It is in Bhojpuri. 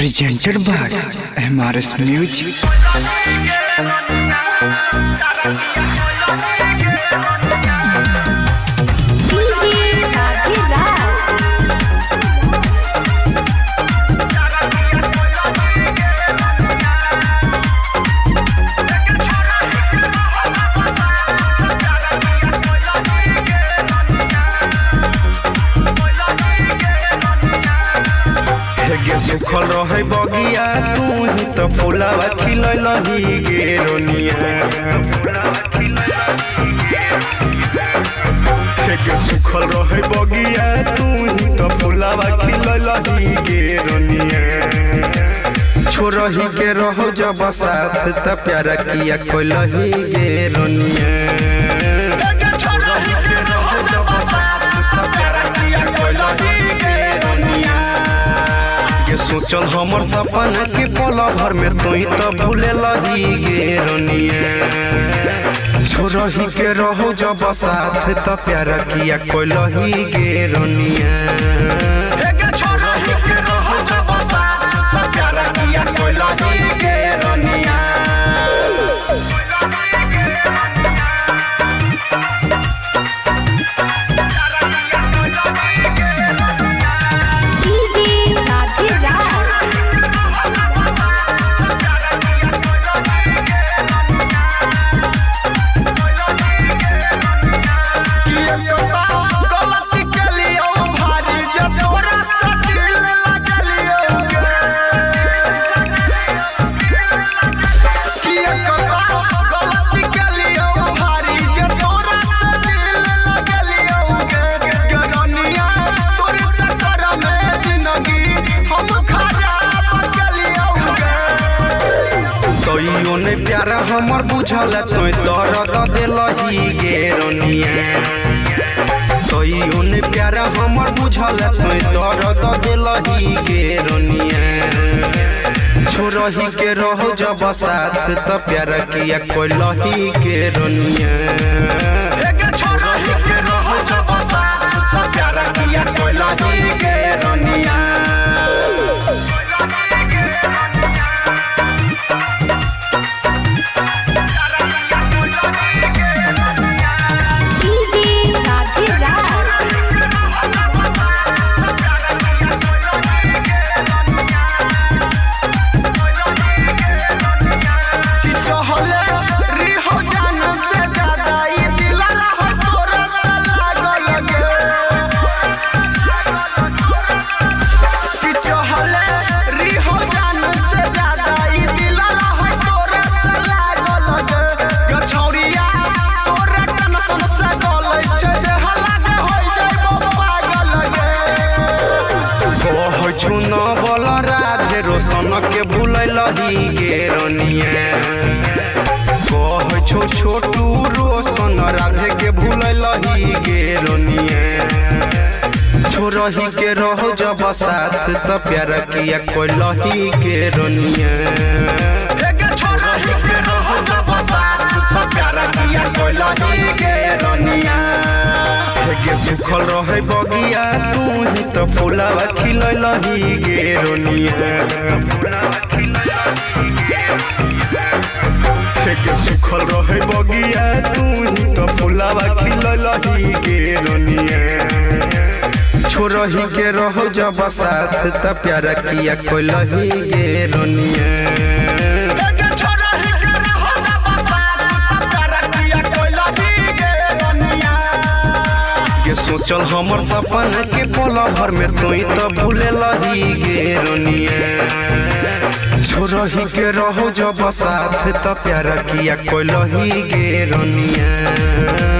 presented by MRS Music. सुखल रहे बगिया तू ही तो फुलावा खिलही गे रोनिया। सुखल रहे बगिया तू ही तो फुलावा खिलही गे रोनिया। छोरही के रहो जब साथ त प्यारा किया कोलही गे रोनिया। छोरही के रहो जब साथ त प्यारा किया कोलही गे रोनिया। सोचल हमर सपना के पल भर में तू ही तो भूले लही गे रोनिया। छोरही के रहो जब साथ त प्यारा किया कोलही गे रोनिया। छोरही के रहो जब साथ त प्यारा किया कोलही गे रोनिया। ने प्यारा हमर बुझल तो दर्द दिलही गे रोनिया। तोइयो ने प्यारा हमर बुझल तो दर्द दिलही गे रोनिया। छोरही के रहो जब साथ त प्यारा किया कोलही गे रोनिया। छोरही के रहो जब साथ त प्यारा किया कोलही गे रोनिया। छुन बोल राधे रोशन के भूलही गे रोनिया। कह छो छोटू रोशन राधे के भूलही गे रोनिया। छोरही के रहो जब साथ त प्यारा किया कोलही गे रोनिया। छोरही के रहो जब साथ त प्यारा किया कोलही गे रोनिया। सुखल रहे बगिया तू ही तो फुलावा खिलही गे रोनिया। सुखल रहे बगिया तू ही तो फुलावा खिलही गे रोनिया। छोरही के रहो जब साथ त प्यारा किया कोलही गे रोनिया। सोचल हमर सपना के पल भर में तू ही तो भूले लही गे रोनिया। छोरही के रहो जब साथ त प्यारा किया कोलही गे रोनिया।